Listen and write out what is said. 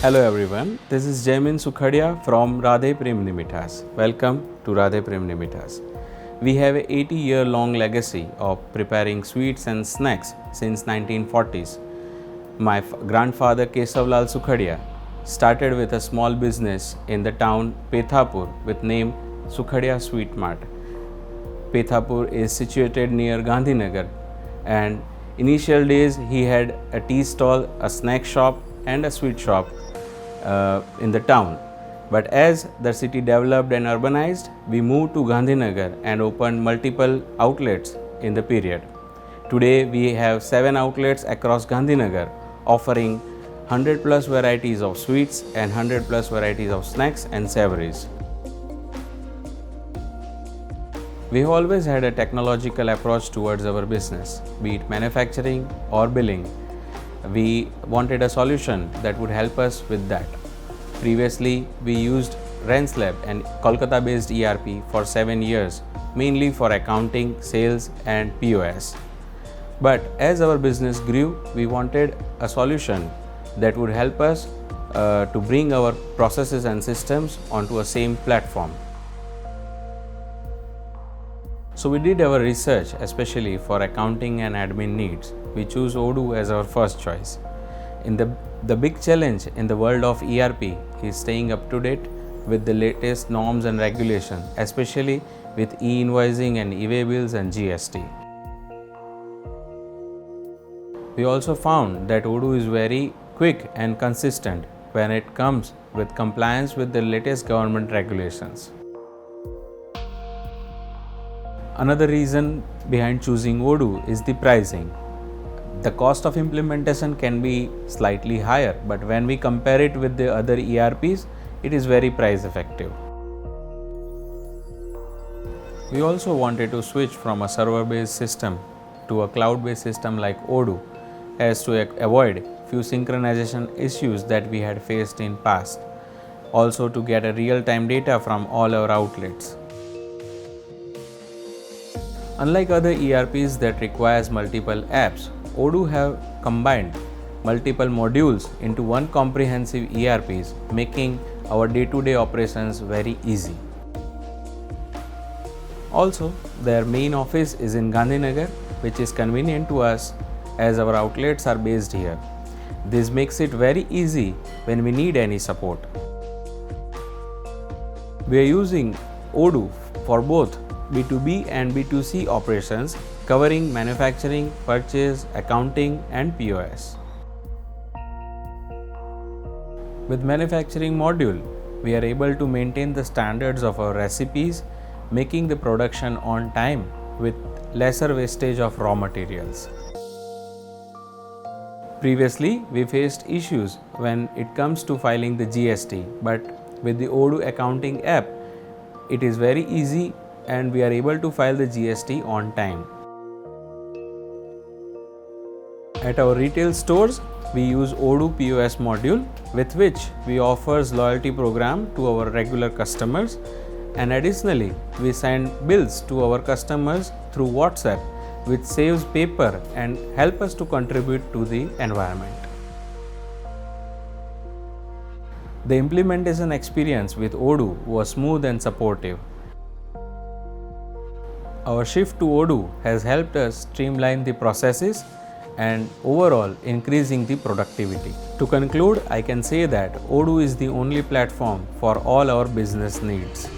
Hello everyone, this is Jaimin Sukhadia from Radhe Prem Mithaas. Welcome to Radhe Prem Mithaas. We have a 80-year-long legacy of preparing sweets and snacks since 1940s. My grandfather Kesavlal Sukhadia started with a small business in the town Pithapur with name Sukhadia Sweet Mart. Pithapur is situated near Gandhinagar, and initial days he had a tea stall, a snack shop and a sweet shop in the town. But as the city developed and urbanized, we moved to Gandhinagar and opened multiple outlets in the period. Today we have 7 outlets across Gandhinagar offering 100 plus varieties of sweets and 100 plus varieties of snacks and savories. We have always had a technological approach towards our business, be it manufacturing or billing. We wanted a solution that would help us with that. Previously, we used Renslab, an Kolkata-based ERP, for 7 years, mainly for accounting, sales and POS. But as our business grew, we wanted a solution that would help us to bring our processes and systems onto a same platform. So we did our research, especially for accounting and admin needs. We chose Odoo as our first choice. The big challenge in the world of ERP is staying up to date with the latest norms and regulations, especially with e-invoicing and e-way bills and GST. We also found that Odoo is very quick and consistent when it comes with compliance with the latest government regulations. Another reason behind choosing Odoo is the pricing. The cost of implementation can be slightly higher, but when we compare it with the other ERPs, it is very price effective. We also wanted to switch from a server-based system to a cloud-based system like Odoo, as to avoid few synchronization issues that we had faced in past. Also to get a real-time data from all our outlets. Unlike other ERPs that requires multiple apps, Odoo have combined multiple modules into one comprehensive ERPs, making our day-to-day operations very easy. Also, their main office is in Gandhinagar, which is convenient to us as our outlets are based here. This makes it very easy when we need any support. We are using Odoo for both B2B and B2C operations, covering manufacturing, purchase, accounting and POS. With manufacturing module, we are able to maintain the standards of our recipes, making the production on time with lesser wastage of raw materials. Previously, we faced issues when it comes to filing the GST, but with the Odoo accounting app, it is very easy and we are able to file the GST on time. At our retail stores, we use Odoo POS module, with which we offers loyalty program to our regular customers, and additionally we send bills to our customers through WhatsApp, which saves paper and help us to contribute to the environment. The implementation experience with Odoo was smooth and supportive. Our shift to Odoo has helped us streamline the processes and overall increasing the productivity. To conclude, I can say that Odoo is the only platform for all our business needs.